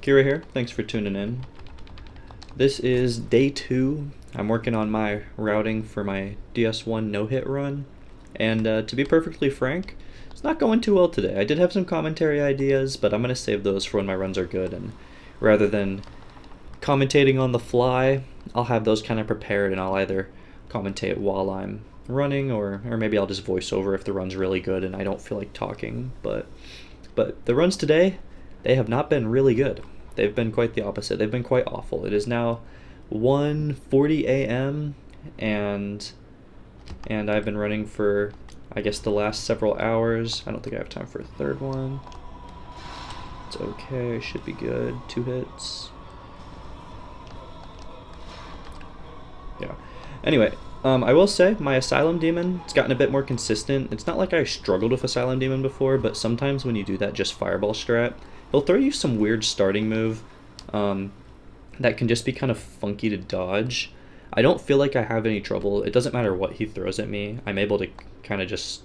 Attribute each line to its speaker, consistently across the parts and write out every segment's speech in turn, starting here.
Speaker 1: Kira here. Thanks for tuning in. This is day 2. I'm working on my routing for my DS1 no-hit run. And to be perfectly frank, it's not going too well today. I did have some commentary ideas, but I'm going to save those for when my runs are good. And rather than commentating on the fly, I'll have those kind of prepared, and I'll either commentate while I'm running, or maybe I'll just voice over if the run's really good and I don't feel like talking. But the runs today, they have not been really good. They've been quite the opposite. They've been quite awful. It is now 1:40 a.m. and I've been running for, I guess, the last several hours. I don't think I have time for a third one. It's okay, should be good. 2 hits. Yeah. Anyway, I will say my Asylum Demon, it's gotten a bit more consistent. It's not like I struggled with Asylum Demon before, but sometimes when you do that just Fireball strat, he'll throw you some weird starting move that can just be kind of funky to dodge. I don't feel like I have any trouble. It doesn't matter what he throws at me. I'm able to kind of just,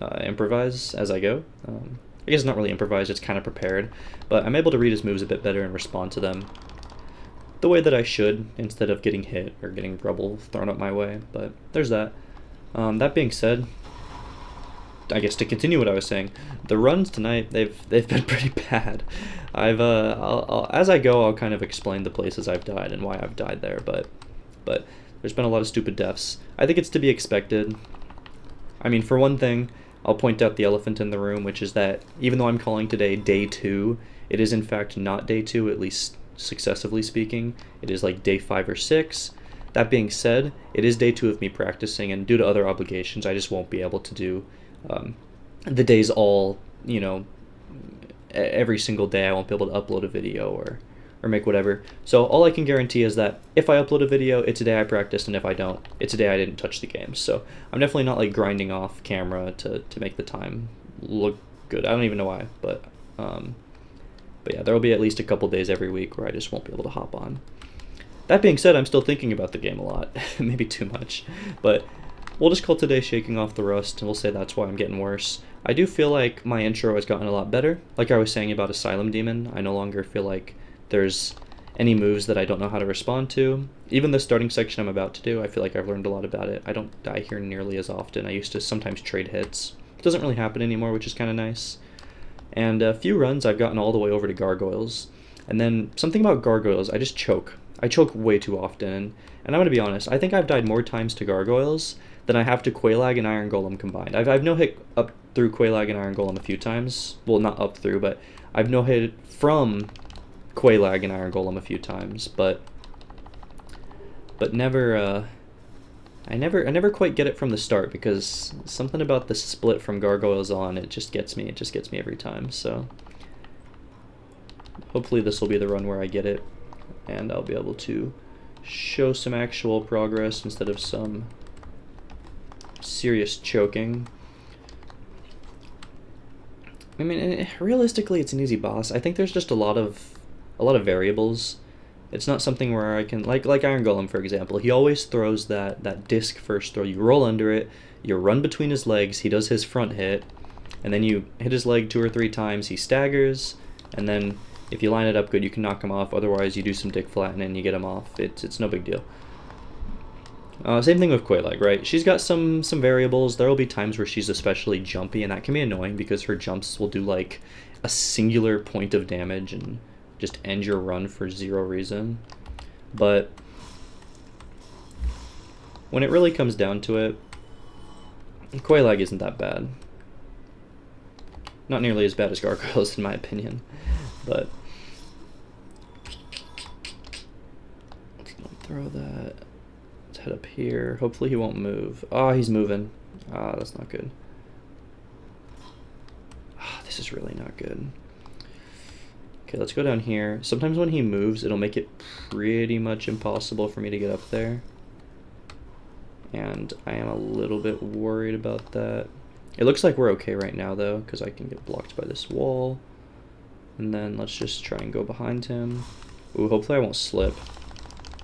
Speaker 1: improvise as I go. I guess not really improvise, it's kind of prepared. But I'm able to read his moves a bit better and respond to them the way that I should, instead of getting hit or getting rubble thrown up my way. But there's that. That being said, I guess to continue what I was saying, the runs tonight, they've been pretty bad. I'll as I go, I'll kind of explain the places I've died and why I've died there, but there's been a lot of stupid deaths. I think it's to be expected. I mean, for one thing, I'll point out the elephant in the room, which is that even though I'm calling today day 2, it is in fact not day 2, at least successively speaking. It is like day 5 or 6. That being said, it is day 2 of me practicing, and due to other obligations, I just won't be able to do the days all, every single day. I won't be able to upload a video or make whatever. So all I can guarantee is that if I upload a video, it's a day I practiced, and if I don't, it's a day I didn't touch the game. So I'm definitely not like grinding off camera to make the time look good. I don't even know why, but yeah, there will be at least a couple days every week where I just won't be able to hop on. That being said, I'm still thinking about the game a lot, maybe too much, but we'll just call today shaking off the rust, and we'll say that's why I'm getting worse. I do feel like my intro has gotten a lot better. Like I was saying about Asylum Demon, I no longer feel like there's any moves that I don't know how to respond to. Even the starting section I'm about to do, I feel like I've learned a lot about it. I don't die here nearly as often. I used to sometimes trade hits. It doesn't really happen anymore, which is kind of nice. And a few runs I've gotten all the way over to Gargoyles. And then something about Gargoyles, I just choke. I choke way too often. And I'm going to be honest, I think I've died more times to Gargoyles than I have to Quelaag and Iron Golem combined. I've no-hit up through Quelaag and Iron Golem a few times. Well, not up through, but I've no-hit from Quelaag and Iron Golem a few times. But never, I never quite get it from the start, because something about the split from Gargoyles on, it just gets me. It just gets me every time, so hopefully this will be the run where I get it, and I'll be able to show some actual progress instead of some serious choking. I mean, realistically, it's an easy boss. I think there's just a lot of variables. It's not something where I can, like Iron Golem, for example. He always throws that disc first throw. You roll under it, you run between his legs, he does his front hit, and then you hit his leg 2 or 3 times, he staggers, and then if you line it up good, you can knock him off. Otherwise, you do some dick flatten and you get him off. It's no big deal. Same thing with Quelaag, right? She's got some variables. There will be times where she's especially jumpy, and that can be annoying because her jumps will do like a singular point of damage and just end your run for 0 reason. But when it really comes down to it, Quelaag isn't that bad. Not nearly as bad as Gargoyles in my opinion, but let's not throw that. Let's head up here. Hopefully he won't move. Oh, he's moving. Ah, that's not good. Ah, this is really not good. Okay, let's go down here. Sometimes when he moves, it'll make it pretty much impossible for me to get up there. And I am a little bit worried about that. It looks like we're okay right now, though, because I can get blocked by this wall. And then let's just try and go behind him. Ooh, hopefully I won't slip.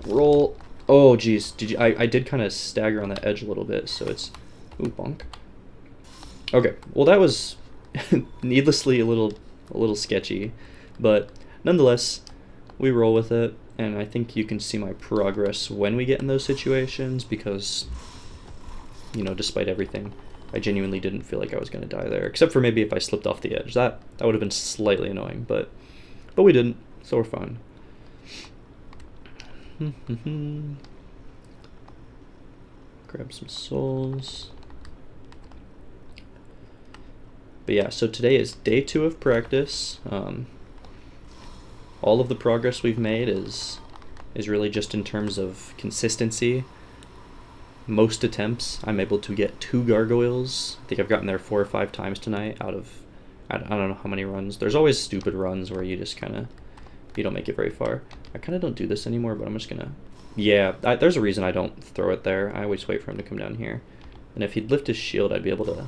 Speaker 1: Roll. Oh, geez. I did kind of stagger on that edge a little bit, so it's... Ooh, bonk. Okay, well that was needlessly a little sketchy. But nonetheless, we roll with it, and I think you can see my progress when we get in those situations because, you know, despite everything, I genuinely didn't feel like I was going to die there, except for maybe if I slipped off the edge. That would have been slightly annoying, but we didn't, so we're fine. Grab some souls. But yeah, so today is day 2 of practice. All of the progress we've made is really just in terms of consistency. Most attempts, I'm able to get 2 gargoyles. I think I've gotten there 4 or 5 times tonight out of, I don't know how many runs. There's always stupid runs where you just kind of, you don't make it very far. I kind of don't do this anymore, but I'm just going to, yeah, there's a reason I don't throw it there. I always wait for him to come down here. And if he'd lift his shield, I'd be able to.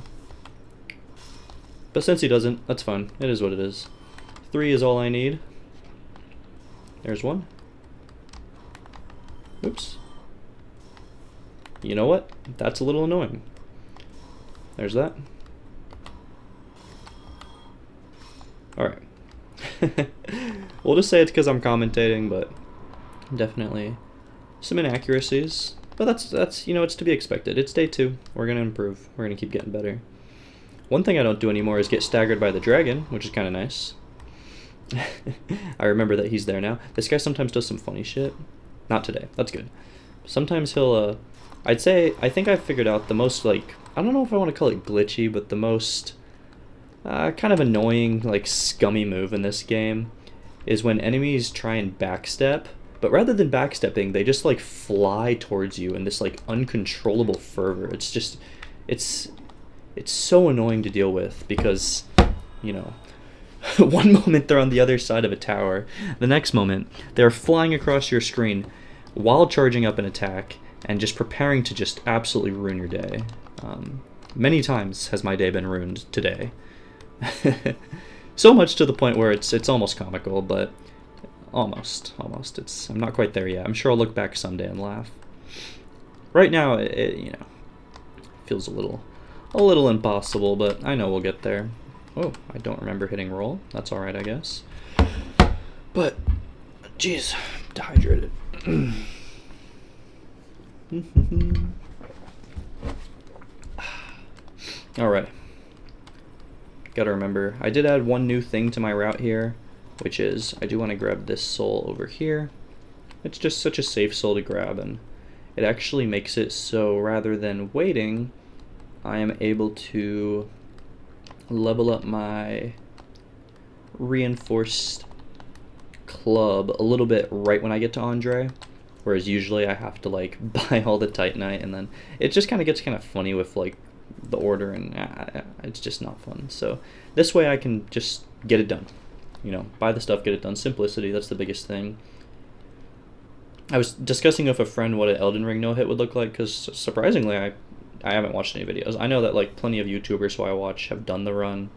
Speaker 1: But since he doesn't, that's fine. It is what it is. 3 is all I need. There's 1. Oops. You know what? That's a little annoying. There's that. Alright. We'll just say it's because I'm commentating, but definitely some inaccuracies. But that's you know, it's to be expected. It's day 2. We're going to improve. We're going to keep getting better. One thing I don't do anymore is get staggered by the dragon, which is kind of nice. I remember that he's there now. This guy sometimes does some funny shit. Not today. That's good. Sometimes he'll, I think I figured out the most, like, I don't know if I want to call it glitchy, but the most kind of annoying, like, scummy move in this game is when enemies try and backstep, but rather than backstepping, they just, like, fly towards you in this, like, uncontrollable fervor. It's just, it's so annoying to deal with because, you know, one moment they're on the other side of a tower, the next moment they're flying across your screen while charging up an attack and just preparing to just absolutely ruin your day. Many times has my day been ruined today. So much to the point where it's almost comical, but almost. I'm not quite there yet. I'm sure I'll look back someday and laugh. Right now, it you know, feels a little impossible, but I know we'll get there. Oh, I don't remember hitting roll. That's alright, I guess. But, jeez, dehydrated. Alright. Gotta remember, I did add one new thing to my route here, which is I do want to grab this soul over here. It's just such a safe soul to grab, and it actually makes it so rather than waiting, I am able to level up my reinforced club a little bit right when I get to Andre, whereas usually I have to like buy all the Titanite, and then it just kind of gets kind of funny with like the order, and it's just not fun. So this way I can just get it done, you know, buy the stuff, get it done. Simplicity, that's the biggest thing. I was discussing with a friend what an Elden Ring no-hit would look like, because surprisingly I haven't watched any videos. I know that like plenty of YouTubers who I watch have done the run.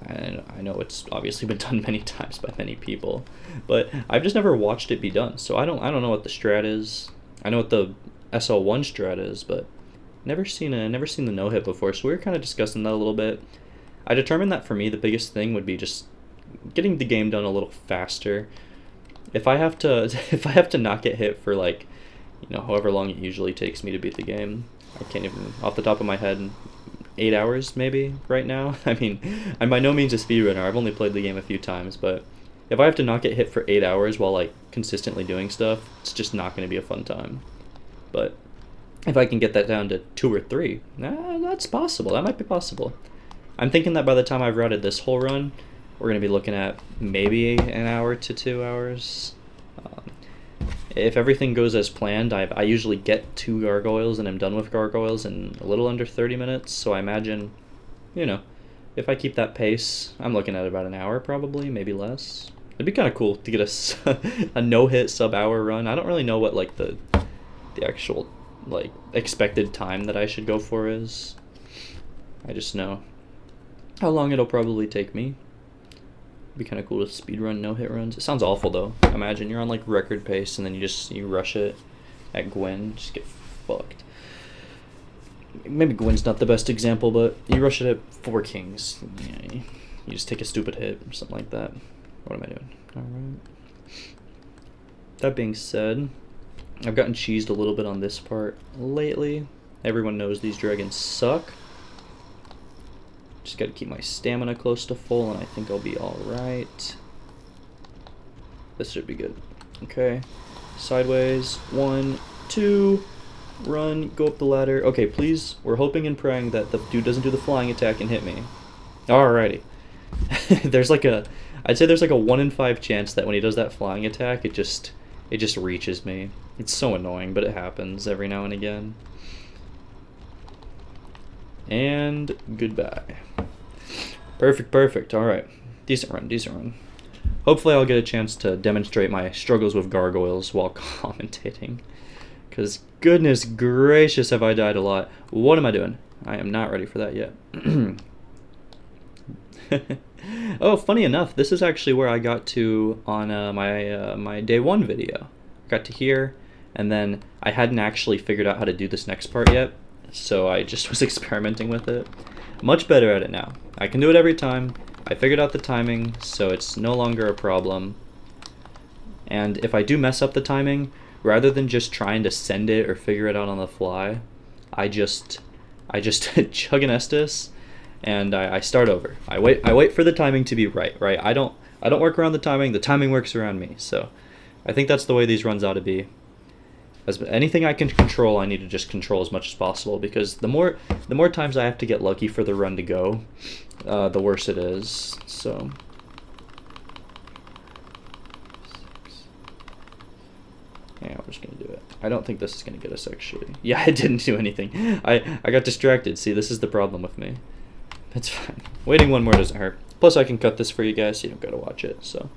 Speaker 1: And I know it's obviously been done many times by many people, but I've just never watched it be done. So I don't know what the strat is. I know what the SL1 strat is, but never seen the no hit before. So we were kind of discussing that a little bit. I determined that for me the biggest thing would be just getting the game done a little faster. If I have to not get hit for like, you know, however long it usually takes me to beat the game, I can't even off the top of my head. 8 hours maybe right now. I mean, I'm by no means a speedrunner. I've only played the game a few times, but if I have to not get hit for 8 hours while like consistently doing stuff, it's just not going to be a fun time. But if I can get that down to 2 or 3, that's possible. That might be possible. I'm thinking that by the time I've routed this whole run, we're going to be looking at maybe an hour to 2 hours. If everything goes as planned, I usually get 2 gargoyles and I'm done with gargoyles in a little under 30 minutes. So I imagine, you know, if I keep that pace, I'm looking at about an hour probably, maybe less. It'd be kind of cool to get a no-hit sub-hour run. I don't really know what like the actual like expected time that I should go for is. I just know how long it'll probably take me. It'd be kind of cool to speedrun no-hit runs. It sounds awful though. Imagine you're on like record pace and then you rush it at Gwen, just get fucked. Maybe Gwen's not the best example, but you rush it at 4 Kings. Yeah, you just take a stupid hit or something like that. What am I doing? Alright. That being said, I've gotten cheesed a little bit on this part lately. Everyone knows these dragons suck. Just gotta keep my stamina close to full, and I think I'll be alright. This should be good. Okay. Sideways. 1, 2. Run. Go up the ladder. Okay, please. We're hoping and praying that the dude doesn't do the flying attack and hit me. Alrighty. There's like a... I'd say there's like a 1 in 5 chance that when he does that flying attack, it just reaches me. It's so annoying, but it happens every now and again. And goodbye. Perfect. Alright. Decent run. Hopefully I'll get a chance to demonstrate my struggles with gargoyles while commentating. Because goodness gracious have I died a lot. What am I doing? I am not ready for that yet. Oh, funny enough, this is actually where I got to on my day 1 video. Got to here, and then I hadn't actually figured out how to do this next part yet, so I just was experimenting with it. Much better at it now. I can do it every time. I figured out the timing, so it's no longer a problem. And if I do mess up the timing, rather than just trying to send it or figure it out on the fly, I just chug an Estus, and I start over. I wait for the timing to be right. I don't work around the timing works around me. So I think that's the way these runs ought to be. As anything I can control, I need to just control as much as possible, because the more times I have to get lucky for the run to go, the worse it is. So yeah, we're just gonna do it. I don't think this is gonna get us, actually. Yeah, it didn't do anything. I got distracted. See, this is the problem with me. That's fine. Waiting 1 more doesn't hurt. Plus, I can cut this for you guys, so you don't gotta watch it. So,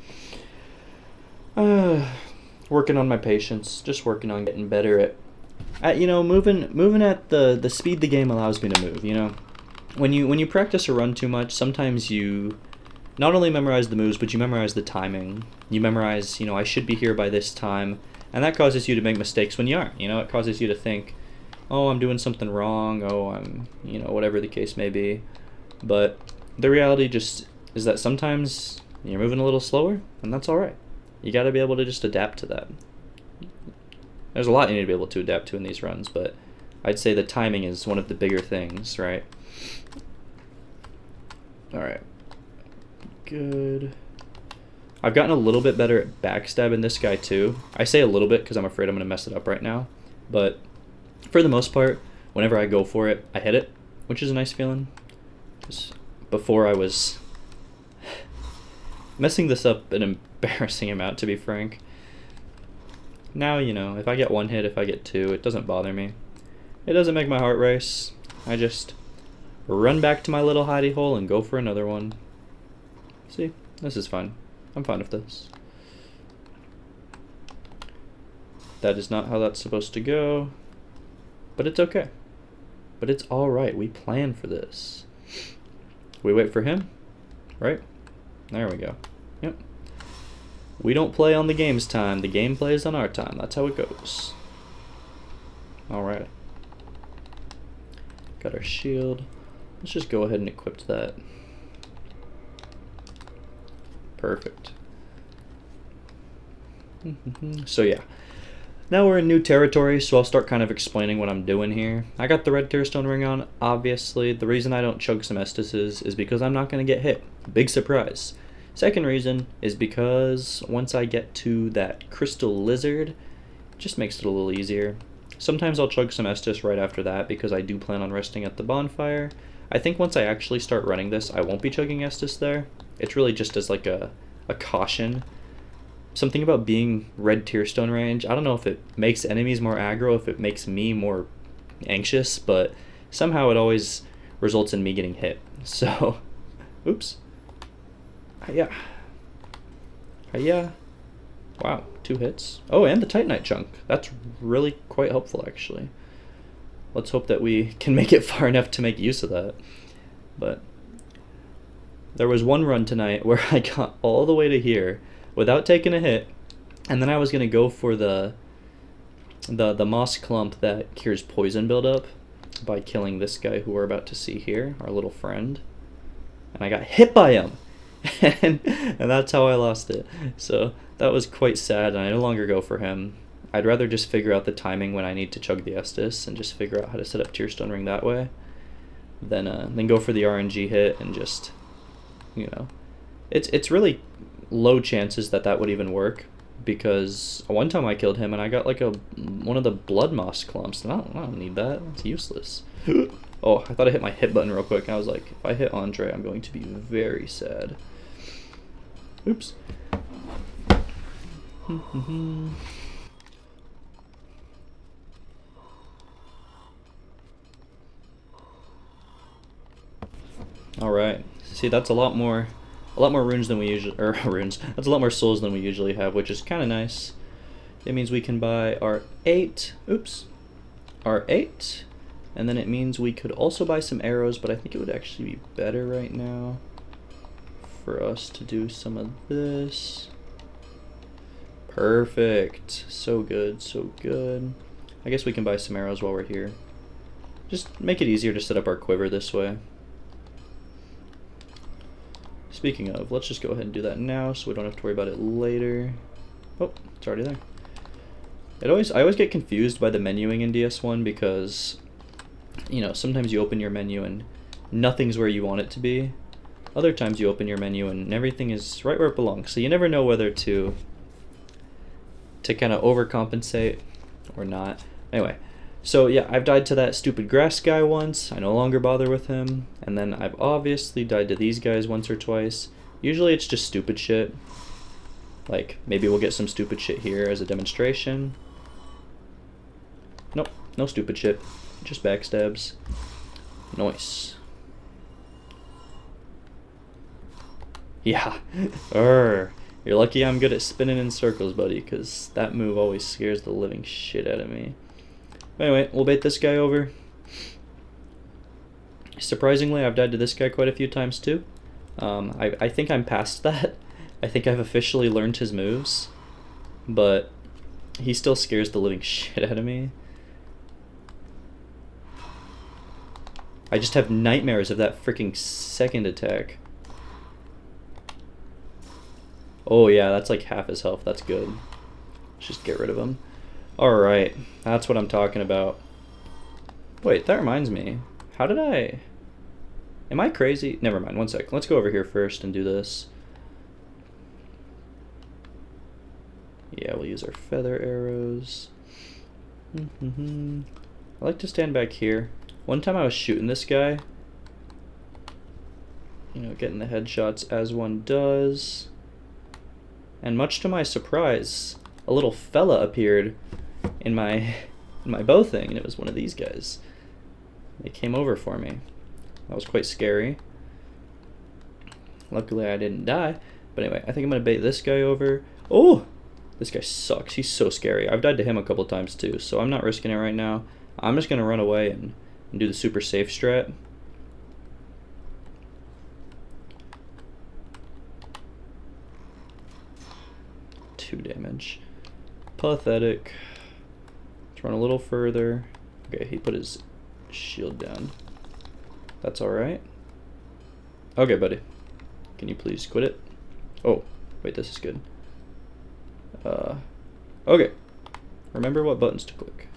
Speaker 1: working on my patience. Just working on getting better at moving at the speed the game allows me to move. You know, when you practice a run too much, sometimes you not only memorize the moves, but you memorize the timing. You memorize, I should be here by this time, and that causes you to make mistakes when you aren't. It causes you to think, oh, I'm doing something wrong. Oh, I'm, whatever the case may be. But the reality just is that sometimes you're moving a little slower, and that's all right. You got to be able to just adapt to that. There's a lot you need to be able to adapt to in these runs, but I'd say the timing is one of the bigger things, right? All right. Good. I've gotten a little bit better at backstabbing this guy too. I say a little bit because I'm afraid I'm going to mess it up right now, but for the most part, whenever I go for it, I hit it, which is a nice feeling. Before I was messing this up an embarrassing amount, to be frank. Now, if I get 1 hit, if I get 2, it doesn't bother me. It doesn't make my heart race. I just run back to my little hidey hole and go for another one. See, this is fun. I'm fine with this. That is not how that's supposed to go, but it's okay. But it's alright, we plan for this. We wait for him, right? There we go. Yep. We don't play on the game's time, the game plays on our time. That's how it goes. Alright. Got our shield. Let's just go ahead and equip that. Perfect. So yeah. Now we're in new territory, so I'll start kind of explaining what I'm doing here. I got the red Tearstone ring on, obviously. The reason I don't chug some Estises is because I'm not going to get hit. Big surprise. Second reason is because once I get to that crystal lizard, it just makes it a little easier. Sometimes I'll chug some Estus right after that because I do plan on resting at the bonfire. I think once I actually start running this, I won't be chugging Estus there. It's really just as like a caution. Something about being red Tearstone range, I don't know if it makes enemies more aggro, if it makes me more anxious, but somehow it always results in me getting hit. So, oops. Yeah. Wow, 2 hits. Oh, and the Titanite chunk. That's really quite helpful, actually. Let's hope that we can make it far enough to make use of that. But there was one run tonight where I got all the way to here without taking a hit, and then I was going to go for the moss clump that cures poison buildup by killing this guy who we're about to see here, our little friend. and I got hit by him. And that's how I lost it. So that was quite sad, and I no longer go for him. I'd rather just figure out the timing when I need to chug the Estus and just figure out how to set up Tear Stone Ring that way than go for the RNG hit and just, you know. It's really low chances that would even work, because one time I killed him and I got like one of the blood moss clumps, and I don't need that. It's useless. Oh, I thought I hit my hit button real quick, and I was like, if I hit Andre, I'm going to be very sad. Oops. All right. See, that's a lot more runes than we usually, or runes. That's a lot more souls than we usually have, which is kind of nice. It means we can buy our 8. Oops. Our 8. And then it means we could also buy some arrows, but I think it would actually be better right now for us to do some of this. Perfect. So good, so good. I guess we can buy some arrows while we're here. Just make it easier to set up our quiver this way. Speaking of, let's just go ahead and do that now so we don't have to worry about it later. Oh, it's already there. I always get confused by the menuing in DS1 because, you know, sometimes you open your menu and nothing's where you want it to be. Other times you open your menu and everything is right where it belongs. So you never know whether to kind of overcompensate or not. Anyway, so yeah, I've died to that stupid grass guy once. I no longer bother with him. And then I've obviously died to these guys once or twice. Usually it's just stupid shit. Like, maybe we'll get some stupid shit here as a demonstration. Nope, no stupid shit. Just backstabs. Nice. Yeah. You're lucky I'm good at spinning in circles, buddy, because that move always scares the living shit out of me. Anyway, we'll bait this guy over. Surprisingly, I've died to this guy quite a few times too. I think I'm past that. I think I've officially learned his moves, but he still scares the living shit out of me. I just have nightmares of that freaking second attack. Oh yeah, that's like half his health. That's good. Let's just get rid of him. Alright, that's what I'm talking about. Wait, that reminds me. How did I... Am I crazy? Never mind, one sec. Let's go over here first and do this. Yeah, we'll use our feather arrows. I like to stand back here. One time I was shooting this guy. You know, getting the headshots as one does. And much to my surprise, a little fella appeared in my bow thing, and it was one of these guys. They came over for me. That was quite scary. Luckily I didn't die. But anyway, I think I'm going to bait this guy over. Oh! This guy sucks. He's so scary. I've died to him a couple times too, so I'm not risking it right now. I'm just going to run away and do the super safe strat. Two damage. Pathetic. Let's run a little further. Okay, he put his shield down. That's alright. Okay, buddy. Can you please quit it? Oh, wait, this is good. Okay. Remember what buttons to click.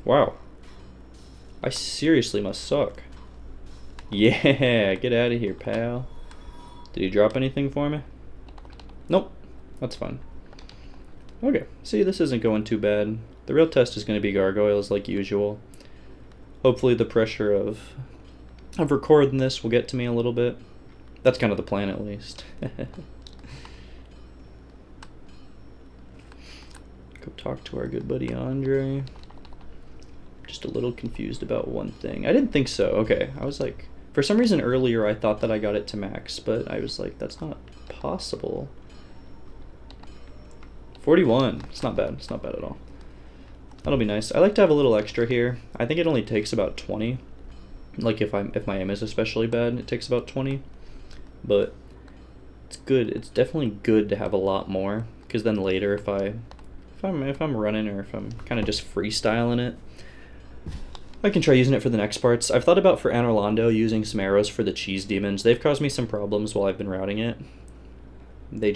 Speaker 1: Wow. I seriously must suck. Yeah, get out of here, pal. Did he drop anything for me? Nope. That's fine. Okay, see, this isn't going too bad. The real test is going to be gargoyles like usual. Hopefully the pressure of recording this will get to me a little bit. That's kind of the plan, at least. Go talk to our good buddy Andre. Just a little confused about one thing. I didn't think so. Okay, I was like, for some reason earlier I thought that I got it to max, but I was like, that's not possible. 41. It's not bad. It's not bad at all. That'll be nice. I like to have a little extra here. I think it only takes about 20. Like if my aim is especially bad, it takes about 20. But it's good. It's definitely good to have a lot more, because then later if I'm running or if I'm kind of just freestyling it, I can try using it for the next parts. I've thought about for Anorlando using some arrows for the cheese demons. They've caused me some problems while I've been routing it. They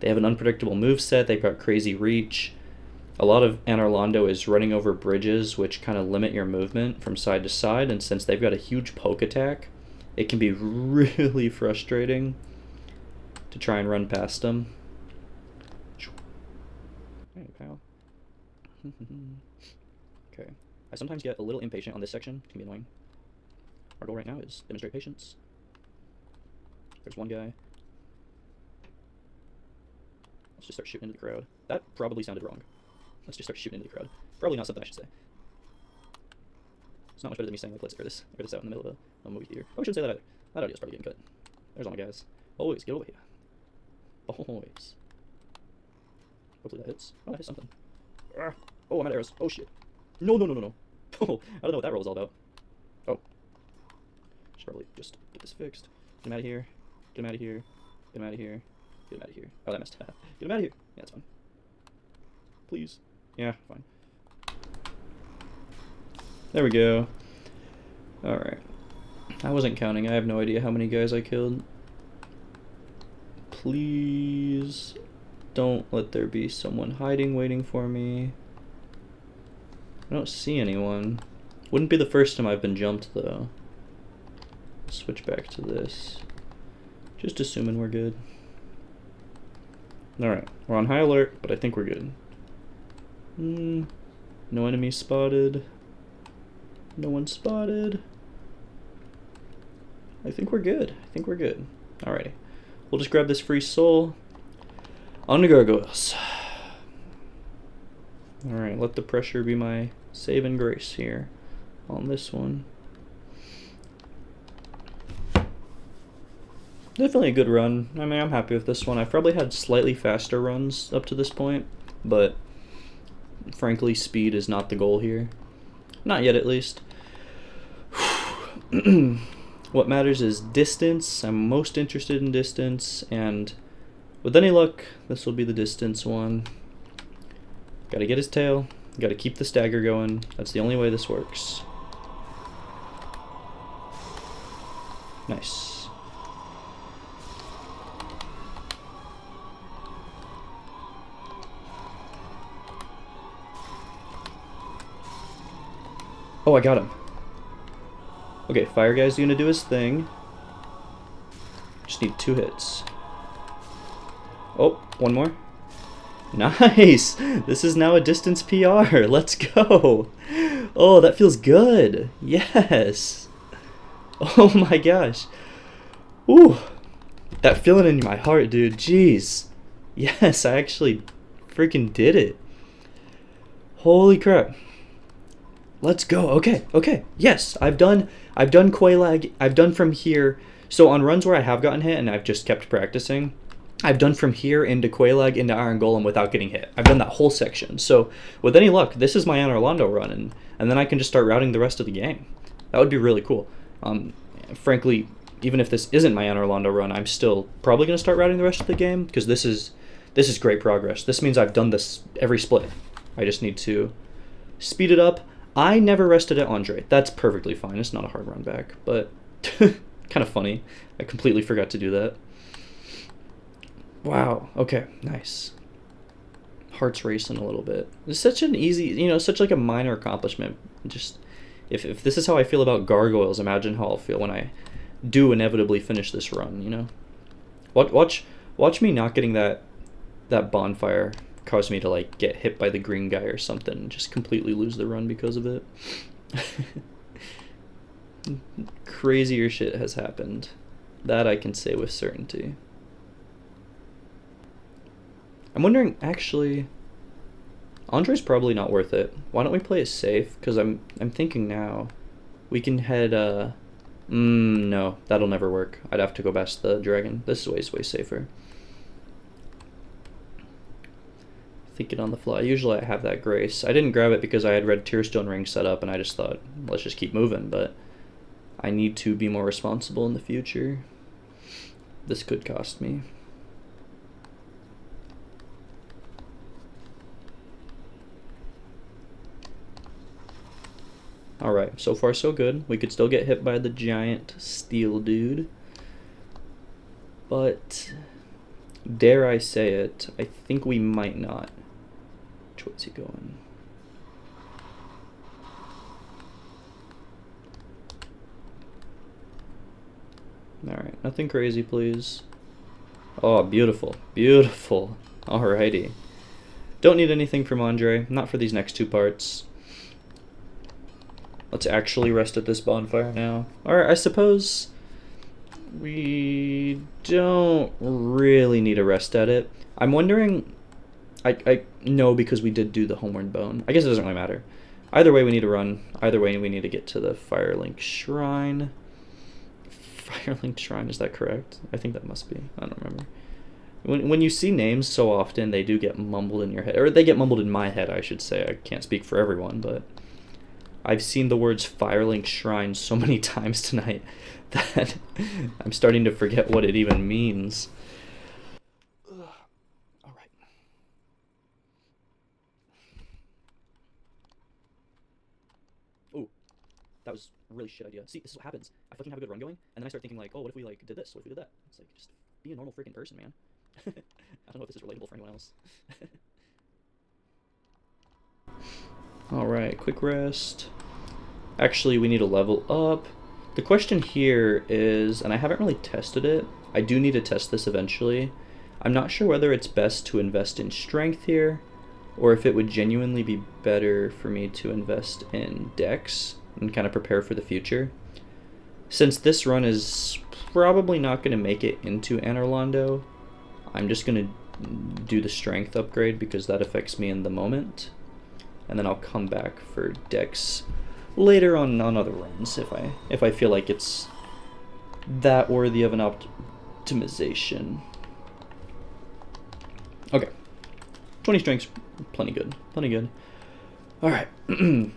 Speaker 1: have an unpredictable moveset, they've got crazy reach. A lot of Anorlando is running over bridges, which kind of limit your movement from side to side, and since they've got a huge poke attack, it can be really frustrating to try and run past them. Hey, Kyle. Okay. I sometimes get a little impatient on this section. It can be annoying. Our goal right now is demonstrate patience. There's one guy. Let's just start shooting into the crowd. That probably sounded wrong. Let's just start shooting into the crowd. Probably not something I should say. It's not much better than me saying, like, let's air this out in the middle of a movie theater. Probably shouldn't say that either. That audio's probably getting cut. There's all my guys. Always get over here. Always. Hopefully that hits. Oh, that hit something. Oh, I'm at arrows. Oh, shit. No. Oh, I don't know what that roll was all about. Oh. Should probably just get this fixed. Get him out of here. Get him out of here. Get him out of here. Get him out of here. Oh, that missed. Get him out of here. Yeah, it's fine. Please. Yeah, fine. There we go. Alright. I wasn't counting. I have no idea how many guys I killed. Please don't let there be someone hiding waiting for me. I don't see anyone. Wouldn't be the first time I've been jumped, though. Switch back to this. Just assuming we're good. Alright, we're on high alert, but I think we're good. No enemies spotted. No one spotted. I think we're good. Alrighty. We'll just grab this free soul. On to gargoyles. Alright, let the pressure be my saving grace here on this one. Definitely a good run. I mean, I'm happy with this one. I've probably had slightly faster runs up to this point, but frankly, speed is not the goal here. Not yet, at least. What matters is distance. I'm most interested in distance, and with any luck, this will be the distance one. Gotta get his tail. Gotta keep the stagger going. That's the only way this works. Nice. Oh, I got him. Okay, Fire Guy's gonna do his thing. Just need 2 hits. Oh, one more. Nice! This is now a distance PR. Let's go! Oh, that feels good. Yes! Oh my gosh. Ooh. That feeling in my heart, dude. Jeez. Yes, I actually freaking did it. Holy crap. Let's go. Okay. Yes, I've done Quailag. I've done from here. So on runs where I have gotten hit and I've just kept practicing, I've done from here into Quailag into Iron Golem without getting hit. I've done that whole section. So with any luck, this is my Anorlando run, and then I can just start routing the rest of the game. That would be really cool. Frankly, even if this isn't my Anorlando run, I'm still probably going to start routing the rest of the game, because this is great progress. This means I've done this every split. I just need to speed it up. I never rested at Andre. That's perfectly fine. It's not a hard run back, but kind of funny. I completely forgot to do that. Wow. Okay, nice. Heart's racing a little bit. It's such an easy, such like a minor accomplishment. Just, if this is how I feel about gargoyles, imagine how I'll feel when I do inevitably finish this run, Watch me not getting that bonfire cause me to, like, get hit by the green guy or something and just completely lose the run because of it. Crazier shit has happened. That I can say with certainty. I'm wondering, actually, Andre's probably not worth it. Why don't we play it safe? Because I'm thinking now we can head, no, that'll never work. I'd have to go past the dragon. This is way safer. Thinking on the fly. Usually I have that grace. I didn't grab it because I had red Tearstone ring set up, and I just thought, let's just keep moving, but I need to be more responsible in the future. This could cost me. Alright, so far so good. We could still get hit by the giant steel dude. But, dare I say it, I think we might not. Which way's he going? Alright, nothing crazy, please. Oh, beautiful. Beautiful. Alrighty. Don't need anything from Andre. Not for these next two parts. Let's actually rest at this bonfire now. Alright, I suppose we don't really need a rest at it. I'm wondering... I know, because we did do the Homeward Bone. I guess it doesn't really matter. Either way, we need to run. Either way, we need to get to the Firelink Shrine. Firelink Shrine, is that correct? I think that must be. I don't remember. When you see names so often, they do get mumbled in your head. Or they get mumbled in my head, I should say. I can't speak for everyone, but... I've seen the words Firelink Shrine so many times tonight that I'm starting to forget what it even means. Alright. Ooh, that was a really shit idea. See, this is what happens. I fucking have a good run going, and then I start thinking like, oh, what if we like did this? What if we did that? It's like, just be a normal freaking person, man. I don't know if this is relatable for anyone else. Alright, quick rest. Actually, we need to level up. The question here is, and I haven't really tested it, I do need to test this eventually. I'm not sure whether it's best to invest in strength here, or if it would genuinely be better for me to invest in dex and kind of prepare for the future. Since this run is probably not going to make it into Anor Londo, I'm just going to do the strength upgrade because that affects me in the moment. And then I'll come back for dex later on other runs if I feel like it's that worthy of an optimization. Okay. 20 strength's plenty good. Plenty good. Alright. I'm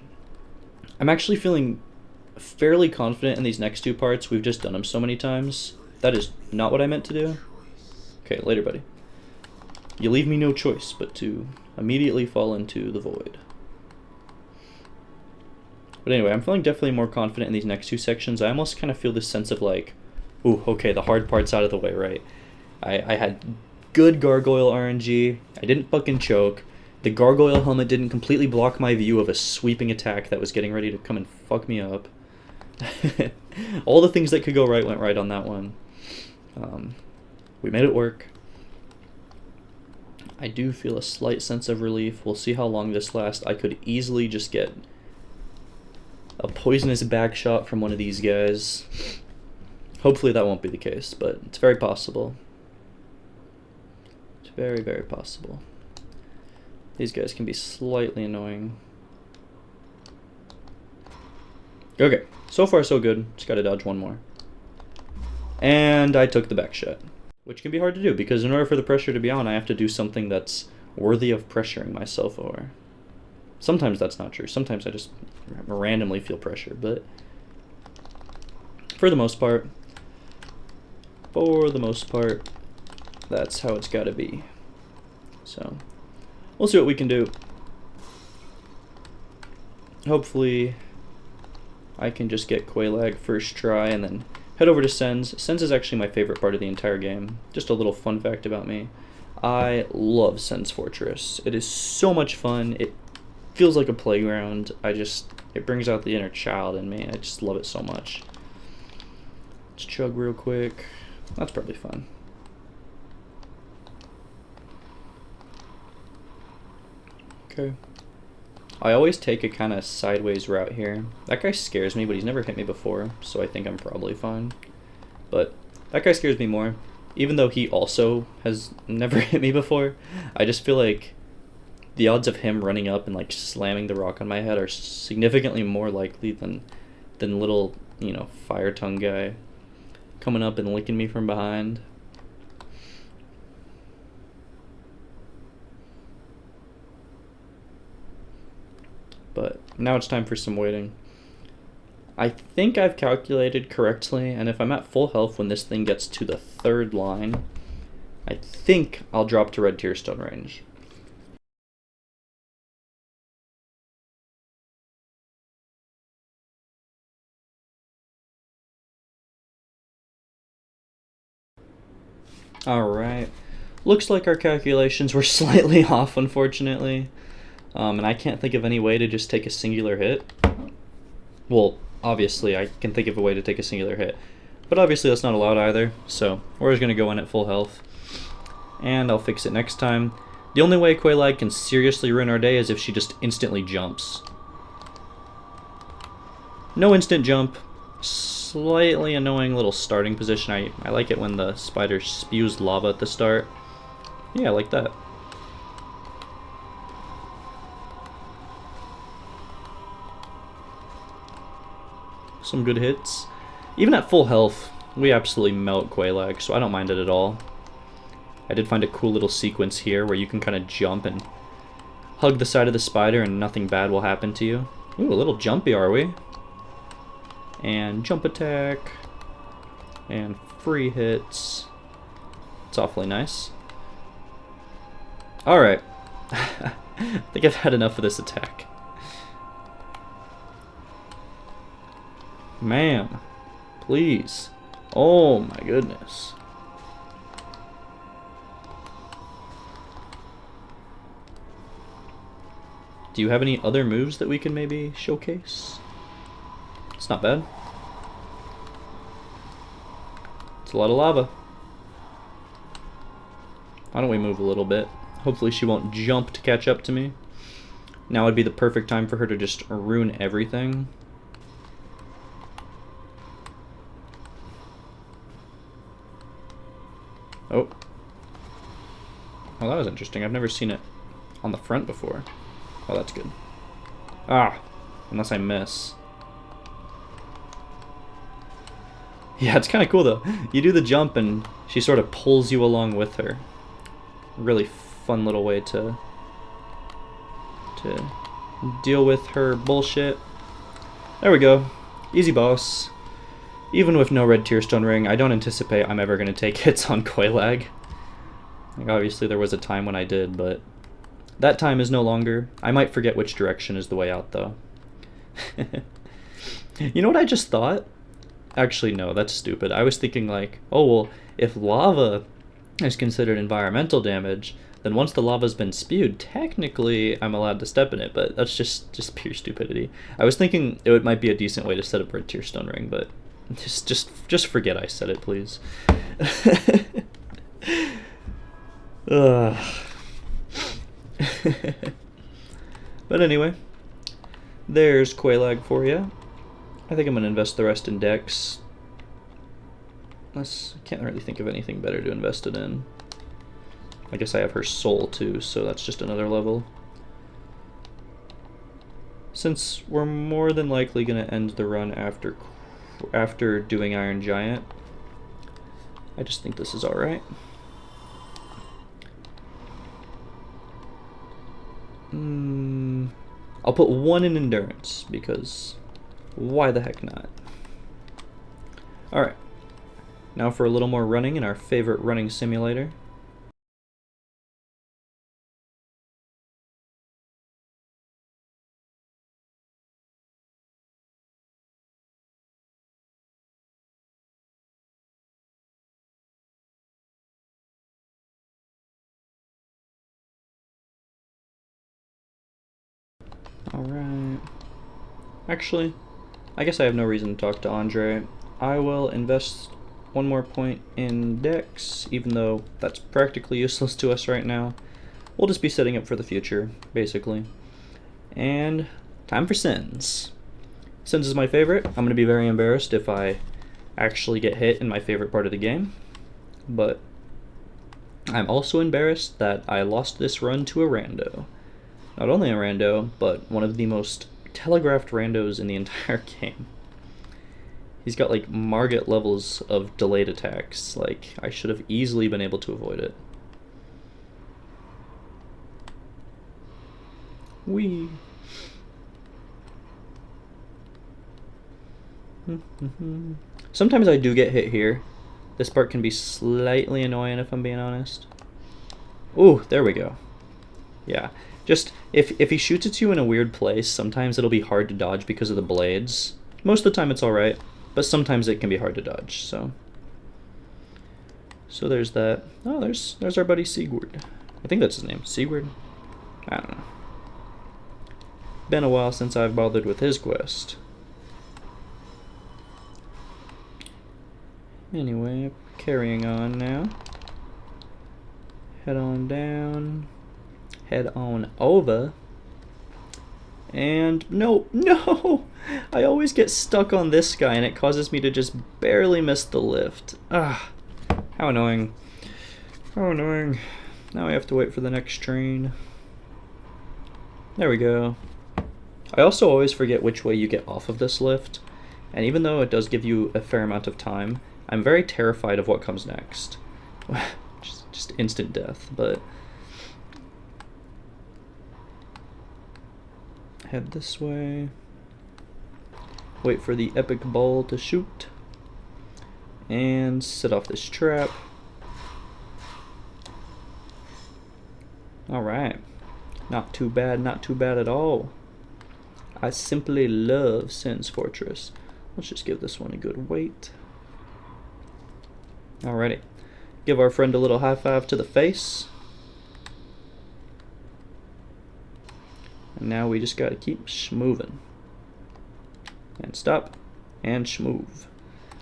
Speaker 1: actually feeling fairly confident in these next two parts. We've just done them so many times. That is not what I meant to do. Okay, later, buddy. You leave me no choice but to immediately fall into the void. But anyway, I'm feeling definitely more confident in these next two sections. I almost kind of feel this sense of like, ooh, okay, the hard part's out of the way, right? I had good gargoyle RNG. I didn't fucking choke. The gargoyle helmet didn't completely block my view of a sweeping attack that was getting ready to come and fuck me up. All the things that could go right went right on that one. We made it work. I do feel a slight sense of relief. We'll see how long this lasts. I could easily just get a poisonous back shot from one of these guys. Hopefully that won't be the case, but it's very possible. It's very, very possible. These guys can be slightly annoying. Okay, so far so good. Just gotta dodge one more. And I took the back shot, which can be hard to do because in order for the pressure to be on, I have to do something that's worthy of pressuring myself over. Sometimes that's not true. Sometimes I just randomly feel pressure, but for the most part, that's how it's gotta be. So, we'll see what we can do. Hopefully, I can just get Quelaag first try and then head over to Sens. Sens is actually my favorite part of the entire game. Just a little fun fact about me. I love Sens Fortress. It is so much fun. It feels like a playground. It brings out the inner child in me. I just love it so much. Let's chug real quick. That's probably fun. Okay. I always take a kind of sideways route here. That guy scares me, but he's never hit me before, so I think I'm probably fine. But that guy scares me more. Even though he also has never hit me before, I just feel like the odds of him running up and like slamming the rock on my head are significantly more likely than little, you know, fire tongue guy coming up and licking me from behind. But now it's time for some waiting. I think I've calculated correctly, and if I'm at full health when this thing gets to the third line, I think I'll drop to Red Tearstone range. Alright. Looks like our calculations were slightly off, unfortunately. And I can't think of any way to just take a singular hit. Well, obviously I can think of a way to take a singular hit. But obviously that's not allowed either, so we're just going to go in at full health. And I'll fix it next time. The only way Quelaag can seriously ruin our day is if she just instantly jumps. No instant jump. Slightly annoying little starting position. I like it when the spider spews lava at the start. Yeah, I like that. Some good hits. Even at full health, we absolutely melt Quelaag, so I don't mind it at all. I did find a cool little sequence here where you can kind of jump and hug the side of the spider and nothing bad will happen to you. Ooh, a little jumpy, are we? And jump attack. And free hits. It's awfully nice. Alright. I think I've had enough of this attack. Man. Please. Oh my goodness. Do you have any other moves that we can maybe showcase? It's not bad. It's a lot of lava. Why don't we move a little bit? Hopefully she won't jump to catch up to me. Now would be the perfect time for her to just ruin everything. Oh. Well, that was interesting. I've never seen it on the front before. Oh, that's good. Ah, unless I miss. Yeah, it's kind of cool though. You do the jump and she sort of pulls you along with her. Really fun little way to deal with her bullshit. There we go. Easy boss. Even with no red tearstone ring, I don't anticipate I'm ever going to take hits on Quelaag. Like, obviously there was a time when I did, but that time is no longer. I might forget which direction is the way out, though. You know what I just thought? Actually, no, that's stupid. I was thinking like, oh, well, if lava is considered environmental damage, then once the lava's been spewed, technically I'm allowed to step in it, but that's just pure stupidity. I was thinking it might be a decent way to set up red tearstone ring, but just forget I said it, please. But anyway, there's Quelaag for you. I think I'm gonna invest the rest in Dex. I can't really think of anything better to invest it in. I guess I have her soul too, so that's just another level. Since we're more than likely gonna end the run after doing Iron Giant, I just think this is alright. I'll put 1 in endurance, because why the heck not? Alright, now for a little more running in our favorite running simulator. Alright. Actually, I guess I have no reason to talk to Andre. I will invest 1 more point in Dex, even though that's practically useless to us right now. We'll just be setting up for the future, basically. And time for Sins. Sins is my favorite. I'm going to be very embarrassed if I actually get hit in my favorite part of the game. But I'm also embarrassed that I lost this run to a rando. Not only a rando, but one of the most telegraphed randos in the entire game. He's got like Margit levels of delayed attacks. Like, I should have easily been able to avoid it. Whee! Sometimes I do get hit here. This part can be slightly annoying if I'm being honest. Ooh, there we go. Yeah. Just, if he shoots at you in a weird place, sometimes it'll be hard to dodge because of the blades. Most of the time it's alright, but sometimes it can be hard to dodge, so. So there's that. Oh, there's our buddy Sigurd. I think that's his name. Sigurd? I don't know. Been a while since I've bothered with his quest. Anyway, carrying on now. Head on down. Head on over. And no! I always get stuck on this guy and it causes me to just barely miss the lift. Ah, how annoying. How annoying. Now I have to wait for the next train. There we go. I also always forget which way you get off of this lift, and even though it does give you a fair amount of time, I'm very terrified of what comes next. just instant death, but head this way. Wait for the epic ball to shoot. And set off this trap. Alright. Not too bad at all. I simply love Sin's Fortress. Let's just give this one a good weight. Alrighty. Give our friend a little high five to the face. And now we just gotta keep schmoving. And stop. And schmoove.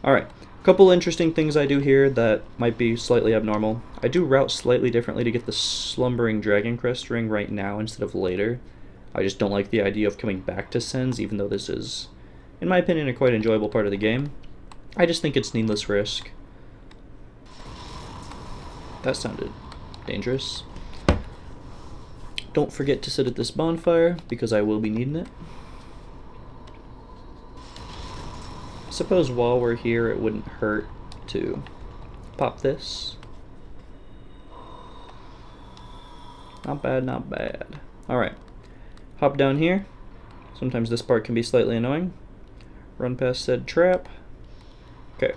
Speaker 1: Alright. A couple interesting things I do here that might be slightly abnormal. I do route slightly differently to get the Slumbering Dragon Crest ring right now instead of later. I just don't like the idea of coming back to Sens, even though this is, in my opinion, a quite enjoyable part of the game. I just think it's needless risk. That sounded dangerous. Don't forget to sit at this bonfire, because I will be needing it. I suppose while we're here, it wouldn't hurt to pop this. Not bad, not bad. Alright. Hop down here. Sometimes this part can be slightly annoying. Run past said trap. Okay.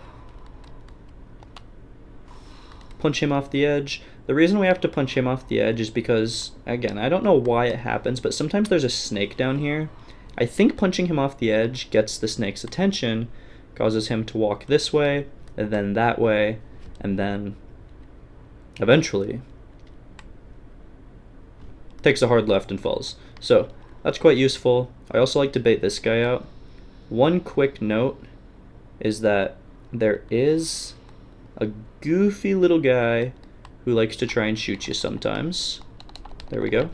Speaker 1: Punch him off the edge. The reason we have to punch him off the edge is because, again, I don't know why it happens, but sometimes there's a snake down here. I think punching him off the edge gets the snake's attention, causes him to walk this way, and then that way, and then eventually takes a hard left and falls. So that's quite useful. I also like to bait this guy out. One quick note is that there is a goofy little guy who likes to try and shoot you sometimes. There we go.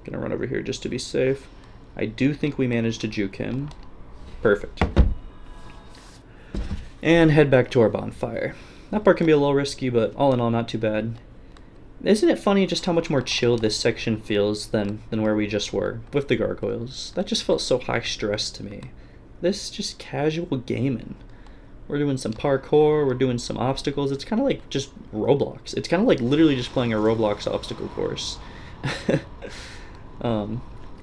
Speaker 1: Gonna run over here just to be safe. I do think we managed to juke him. Perfect. And head back to our bonfire. That part can be a little risky, but all in all, not too bad. Isn't it funny just how much more chill this section feels than where we just were with the gargoyles? That just felt so high stress to me. This just casual gaming. We're doing some parkour, we're doing some obstacles. It's kind of like just Roblox. It's kind of like literally just playing a Roblox obstacle course.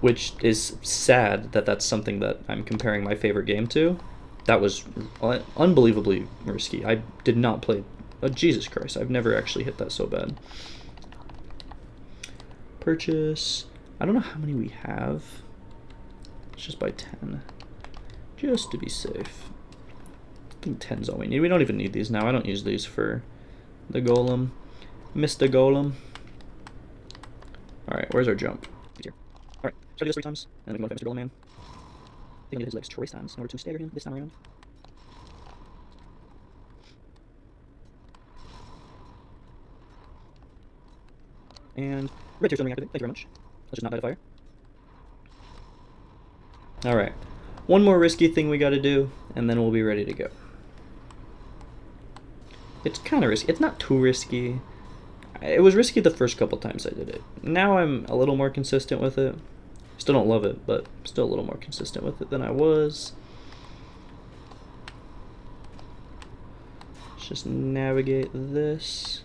Speaker 1: Which is sad that that's something that I'm comparing my favorite game to. That was unbelievably risky. I did not play... Oh, Jesus Christ, I've never actually hit that so bad. Purchase. I don't know how many we have. Let's just buy 10. Just to be safe. I think 10's all we need. We don't even need these now. I don't use these for the golem. Mr. Golem. Alright, where's our jump? Here. Alright, so I do this 3 times, and then we can go to Mr. Golem Man. I think I need his legs twice times in order to stagger him this time around. And red tear swimming activate. Thank you very much. Let's just not die to fire. Alright. One more risky thing we gotta do, and then we'll be ready to go. It's kind of risky. It's not too risky. It was risky the first couple times I did it. Now I'm a little more consistent with it. Still don't love it, but still a little more consistent with it than I was. Let's just navigate this.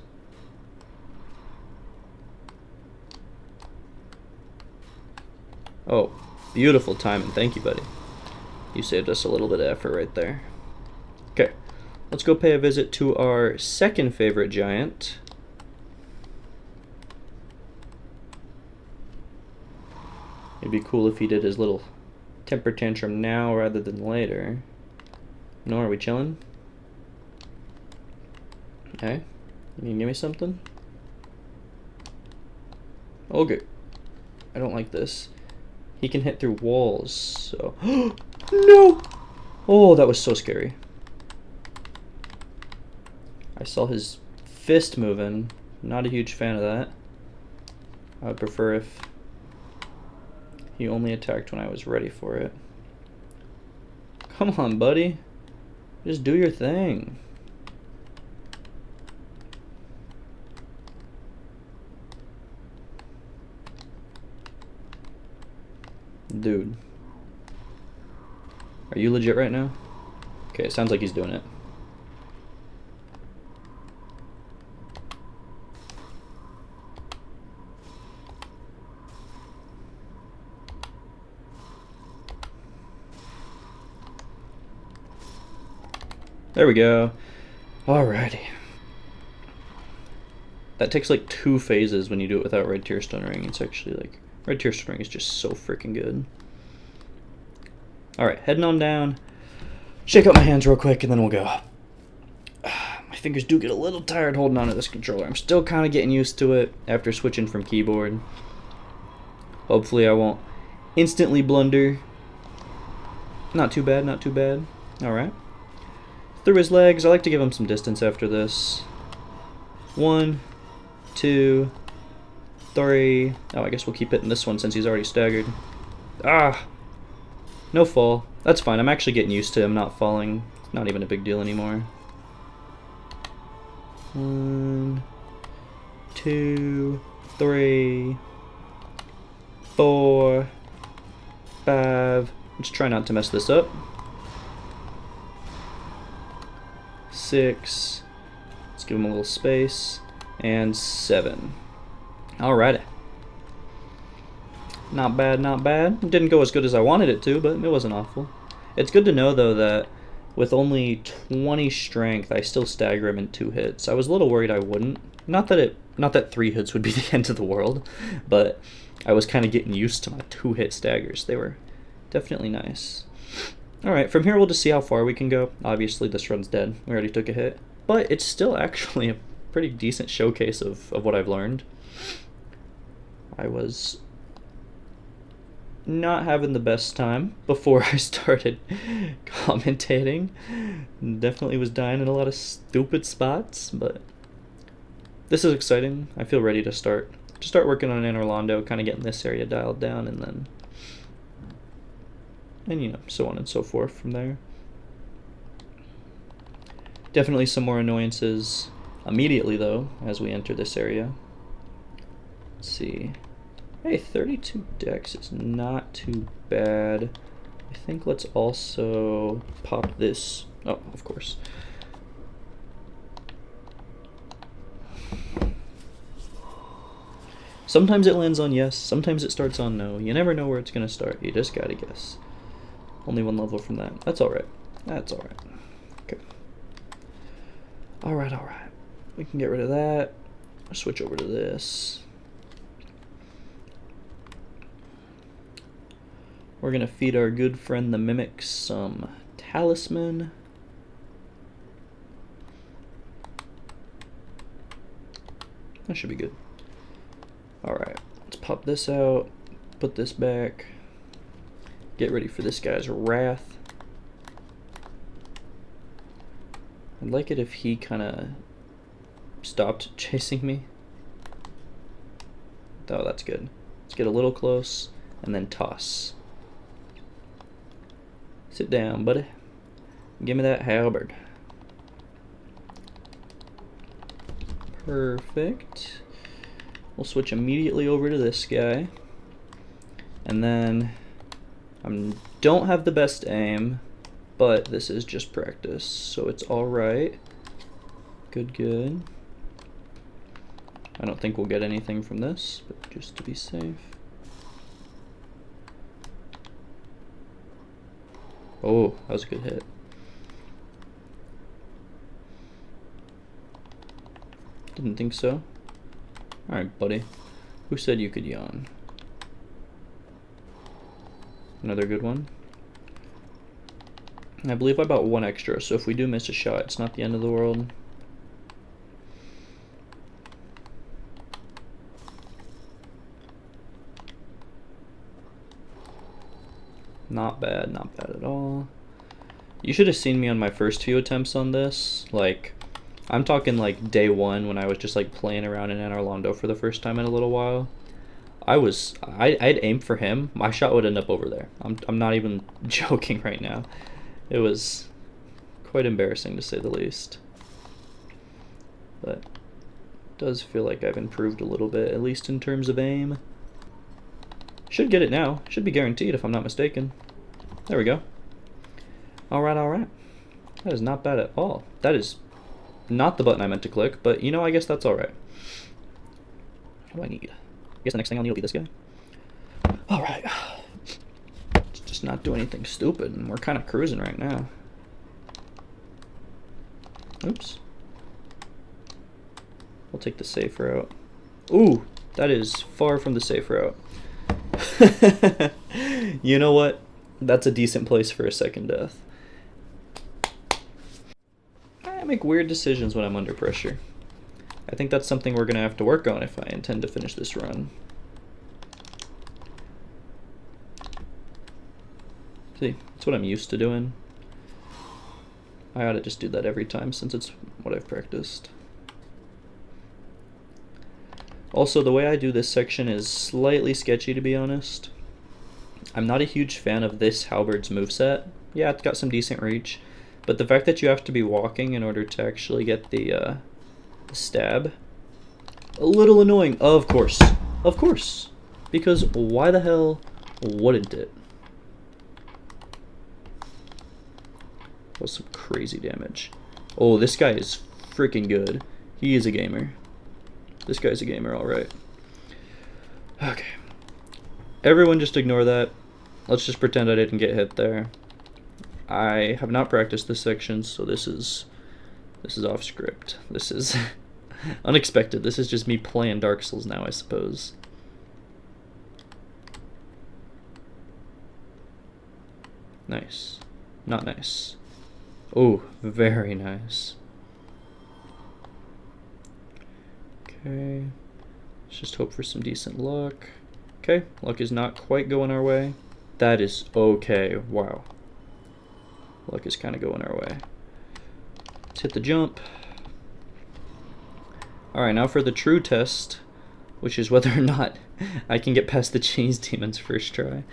Speaker 1: Oh, beautiful timing. Thank you, buddy. You saved us a little bit of effort right there. Okay, let's go pay a visit to our second favorite giant. It'd be cool if he did his little temper tantrum now rather than later. No, are we chilling? Hey, you can give me something? Okay. I don't like this. He can hit through walls, so... No! Oh, that was so scary. I saw his fist moving. Not a huge fan of that. I would prefer if he only attacked when I was ready for it. Come on, buddy. Just do your thing. Dude. Are you legit right now? Okay, it sounds like he's doing it. There we go. Alrighty. That takes like 2 phases when you do it without Red Tear Stone Ring. It's actually like... Red Tear Stone Ring is just so freaking good. Alright, heading on down. Shake out my hands real quick and then we'll go. My fingers do get a little tired holding on to this controller. I'm still kind of getting used to it after switching from keyboard. Hopefully I won't instantly blunder. Not too bad, not too bad. Alright. Through his legs. I like to give him some distance after this. 1, 2, 3. Oh, I guess we'll keep hitting this one since he's already staggered. Ah! No fall. That's fine. I'm actually getting used to him not falling. It's not even a big deal anymore. 1, 2, 3, 4, 5. Let's try not to mess this up. 6. Let's give him a little space. And 7. Alrighty. Not bad, not bad. It didn't go as good as I wanted it to, but it wasn't awful. It's good to know, though, that with only 20 strength, I still stagger him in 2 hits. I was a little worried I wouldn't. Not that 3 hits would be the end of the world, but I was kind of getting used to my 2-hit staggers. They were definitely nice. Alright, from here we'll just see how far we can go. Obviously, this run's dead. We already took a hit. But it's still actually a pretty decent showcase of what I've learned. I was not having the best time before I started commentating. Definitely was dying in a lot of stupid spots, but this is exciting. I feel ready to start working on Anne Orlando, kind of getting this area dialed down, and you know, so on and so forth from there. Definitely some more annoyances immediately, though, as we enter this area. Let's see. Hey, 32 decks is not too bad. I think let's also pop this. Oh, of course. Sometimes it lands on yes, sometimes it starts on no. You never know where it's going to start. You just gotta guess. Only 1 level from that. That's alright. That's alright. Okay. Alright, alright. We can get rid of that. I'll switch over to this. We're going to feed our good friend the Mimic some Talisman. That should be good. Alright, let's pop this out, put this back, get ready for this guy's Wrath. I'd like it if he kind of stopped chasing me. Oh, that's good. Let's get a little close and then toss. Sit down, buddy. Give me that halberd. Perfect. We'll switch immediately over to this guy. And then I don't have the best aim, but this is just practice, so it's alright. Good, good. I don't think we'll get anything from this, but just to be safe. Oh, that was a good hit. Didn't think so. Alright, buddy. Who said you could yawn? Another good one. I believe I bought 1 extra, so if we do miss a shot, it's not the end of the world. Not bad at all. You should have seen me on my first few attempts on this. Like, I'm talking like day one when I was just like playing around in Anor Londo for the first time in a little while. I'd aim for him. My shot would end up over there. I'm not even joking right now. It was quite embarrassing to say the least. But it does feel like I've improved a little bit, at least in terms of aim. Should get it now. Should be guaranteed if I'm not mistaken. There we go. Alright. That is not bad at all. That is not the button I meant to click, but you know, I guess that's alright. What do I need? I guess the next thing I'll need will be this guy. Alright. Let's just not do anything stupid, and we're kind of cruising right now. Oops. We'll take the safe route. Ooh, that is far from the safe route. You know what? That's a decent place for a second death. I make weird decisions when I'm under pressure. I think that's something we're going to have to work on if I intend to finish this run. See, that's what I'm used to doing. I ought to just do that every time since it's what I've practiced. Also, the way I do this section is slightly sketchy, to be honest. I'm not a huge fan of this halberd's moveset. Yeah, it's got some decent reach, but the fact that you have to be walking in order to actually get the stab, a little annoying. Of course, because why the hell wouldn't it? That was some crazy damage. Oh, this guy is freaking good. He is a gamer. This guy's a gamer, alright. Okay. Everyone just ignore that. Let's just pretend I didn't get hit there. I have not practiced this section, so this is off script. This is unexpected. This is just me playing Dark Souls now, I suppose. Nice. Not nice. Oh, very nice. Okay. Let's just hope for some decent luck. Okay, luck is not quite going our way. That is okay. Wow. Luck is kind of going our way. Let's hit the jump. Alright, now for the true test, which is whether or not I can get past the cheese demons first try.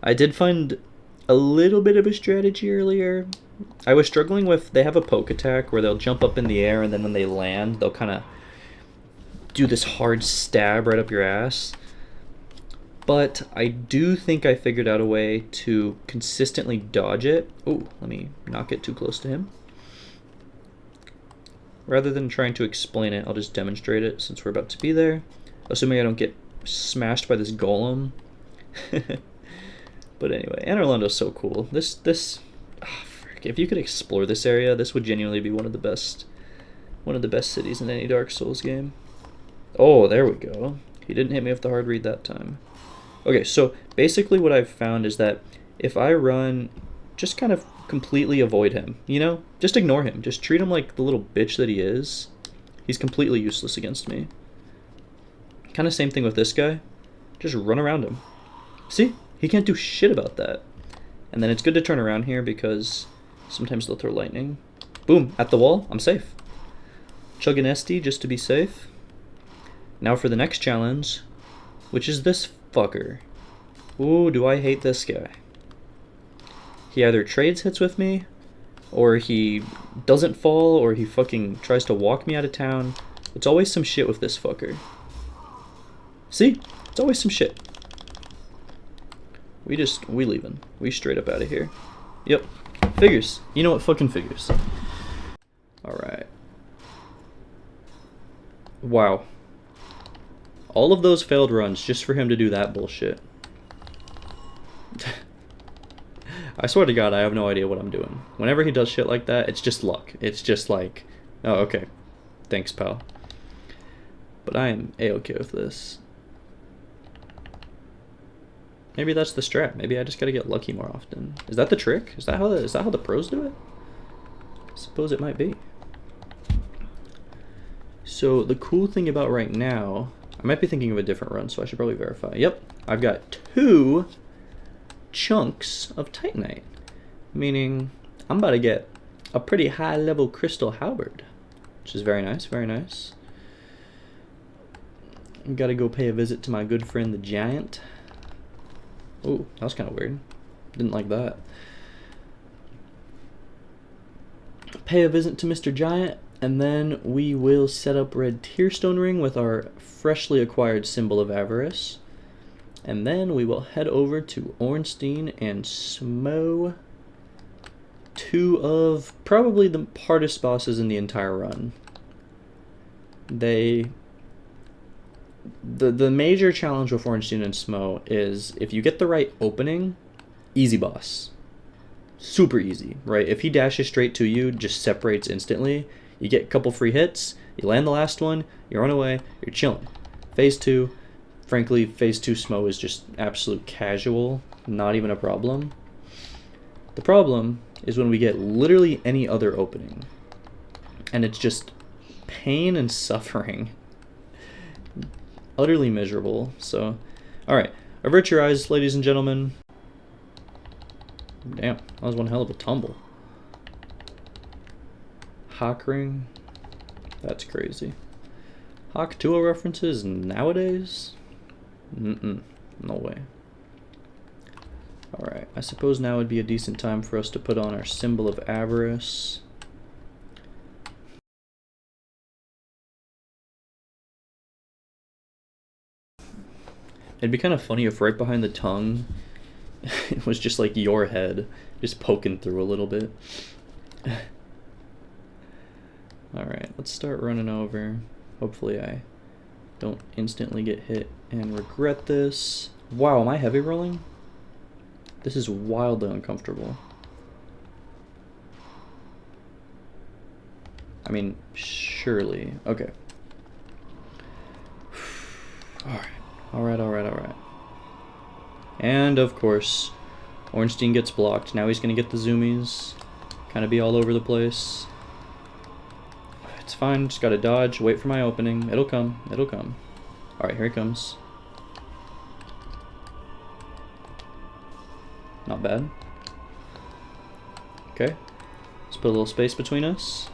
Speaker 1: I did find a little bit of a strategy earlier. I was struggling with, they have a poke attack where they'll jump up in the air and then when they land, they'll kind of do this hard stab right up your ass. But I do think I figured out a way to consistently dodge it. Oh, let me not get too close to him. Rather than trying to explain it, I'll just demonstrate it since we're about to be there. Assuming I don't get smashed by this golem. But anyway, Anor Londo's so cool. Frick, if you could explore this area, this would genuinely be one of the best cities in any Dark Souls game. Oh, there we go. He didn't hit me with the hard read that time. Okay, so basically what I've found is that if I run, just kind of completely avoid him, you know? Just ignore him. Just treat him like the little bitch that he is. He's completely useless against me. Kind of same thing with this guy. Just run around him. See? He can't do shit about that. And then it's good to turn around here because sometimes they'll throw lightning. Boom, at the wall, I'm safe. Chug an SD just to be safe. Now for the next challenge, which is this fucker. Ooh, do I hate this guy. He either trades hits with me, or he doesn't fall, or he fucking tries to walk me out of town. It's always some shit with this fucker. See? It's always some shit. We leaving. We straight up out of here. Yep. Figures. You know what? Fucking figures. Alright. Wow. All of those failed runs just for him to do that bullshit. I swear to God, I have no idea what I'm doing. Whenever he does shit like that, it's just luck. It's just like, oh, okay. Thanks, pal. But I am A-okay with this. Maybe that's the strat. Maybe I just gotta get lucky more often. Is that the trick? Is that how the pros do it? I suppose it might be. So the cool thing about right now, I might be thinking of a different run, so I should probably verify. Yep, I've got two chunks of titanite, meaning I'm about to get a pretty high level crystal halberd, which is very nice, very nice. Gotta go pay a visit to my good friend the Giant. Oh, that was kind of weird. Didn't like that. Pay a visit to Mr. Giant, and then we will set up Red Tearstone Ring with our freshly acquired Symbol of Avarice. And then we will head over to Ornstein and Smo, two of probably the hardest bosses in the entire run. The major challenge with Ornstein and Smo is if you get the right opening, easy boss. Super easy, right? If he dashes straight to you, just separates instantly. You get a couple free hits, you land the last one, you run away, you're chilling. Phase 2, frankly, Phase 2 Smo is just absolute casual, not even a problem. The problem is when we get literally any other opening, and it's just pain and suffering. Utterly miserable. So, alright, avert your eyes, ladies and gentlemen. Damn, that was one hell of a tumble. Hawk ring? That's crazy. Hawk Tuo references nowadays? No way. Alright, I suppose now would be a decent time for us to put on our Symbol of Avarice. It'd be kind of funny if right behind the tongue it was just like your head just poking through a little bit. Alright, let's start running over. Hopefully I don't instantly get hit and regret this. Wow, am I heavy rolling? This is wildly uncomfortable. I mean, surely. Okay. Alright. And of course, Ornstein gets blocked. Now he's gonna get the zoomies. Kind of be all over the place. It's fine, just gotta dodge, wait for my opening. It'll come, it'll come. Alright, here he comes. Not bad. Okay, let's put a little space between us.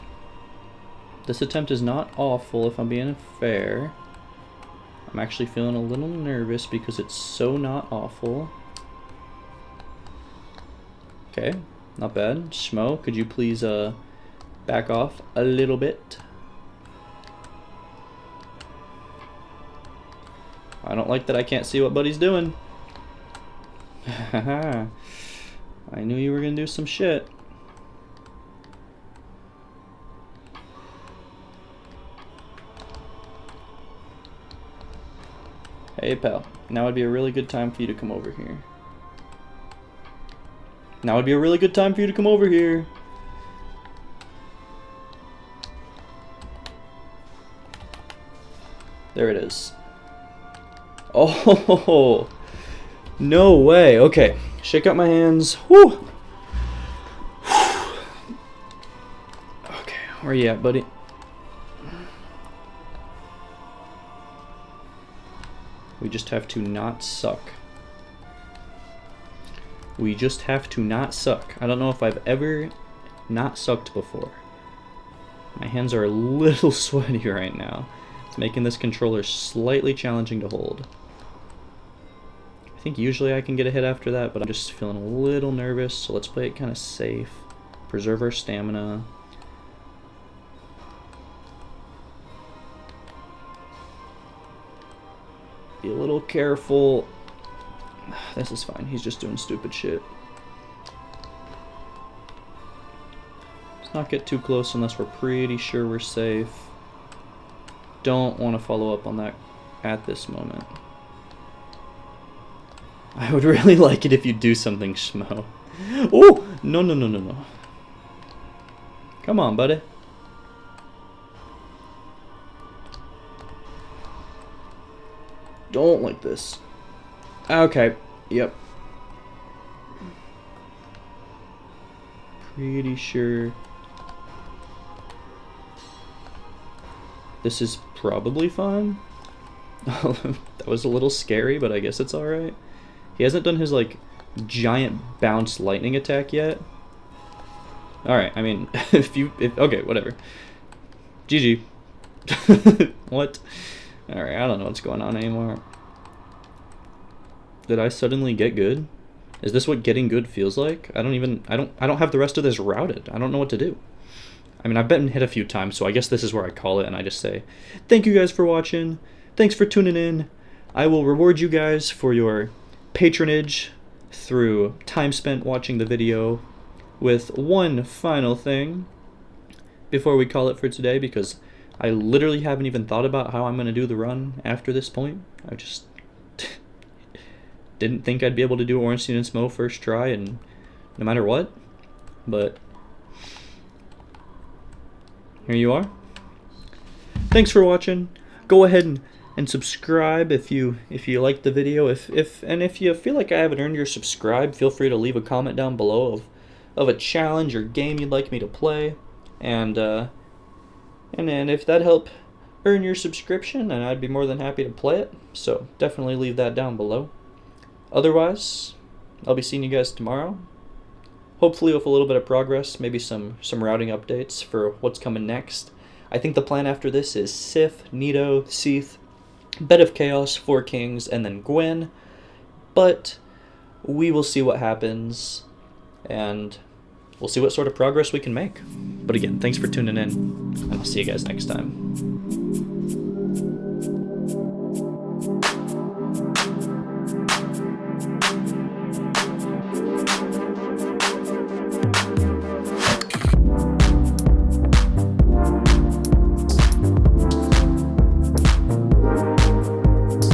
Speaker 1: This attempt is not awful if I'm being fair. I'm actually feeling a little nervous because it's so not awful. Okay, not bad. Schmo, could you please back off a little bit? I don't like that I can't see what Buddy's doing. Haha. I knew you were gonna do some shit. Hey pal, now would be a really good time for you to come over here. Now would be a really good time for you to come over here. There it is. Oh, no way. Okay, shake out my hands. Whew. Okay, where you at, buddy? We just have to not suck. We just have to not suck. I don't know if I've ever not sucked before. My hands are a little sweaty right now. It's making this controller slightly challenging to hold. I think usually I can get a hit after that, but I'm just feeling a little nervous, so let's play it kind of safe. Preserve our stamina. Be a little careful. This is fine. He's just doing stupid shit. Let's not get too close unless we're pretty sure we're safe. Don't want to follow up on that at this moment. I would really like it if you do something, Schmo. Oh! No. Come on, buddy. Don't like this. Okay, yep. Pretty sure this is probably fine. That was a little scary, but I guess it's alright. He hasn't done his, like, giant bounce lightning attack yet. Alright, I mean, okay, whatever. GG. What? Alright, I don't know what's going on anymore. Did I suddenly get good? Is this what getting good feels like? I don't have the rest of this routed. I don't know what to do. I mean, I've been hit a few times, so I guess this is where I call it, and I just say, thank you guys for watching. Thanks for tuning in. I will reward you guys for your patronage through time spent watching the video with one final thing before we call it for today, because I literally haven't even thought about how I'm going to do the run after this point. I just didn't think I'd be able to do Ornstein and Smo first try, and no matter what, but here you are. Thanks for watching. Go ahead and subscribe if you liked the video. If you feel like I haven't earned your subscribe, feel free to leave a comment down below of a challenge or game you'd like me to play, and then if that helped earn your subscription, then I'd be more than happy to play it. So definitely leave that down below. Otherwise, I'll be seeing you guys tomorrow. Hopefully with a little bit of progress, maybe some routing updates for what's coming next. I think the plan after this is Sif, Nito, Seath, Bed of Chaos, 4 Kings, and then Gwen. But we will see what happens, and we'll see what sort of progress we can make. But again, thanks for tuning in, and I'll see you guys next time.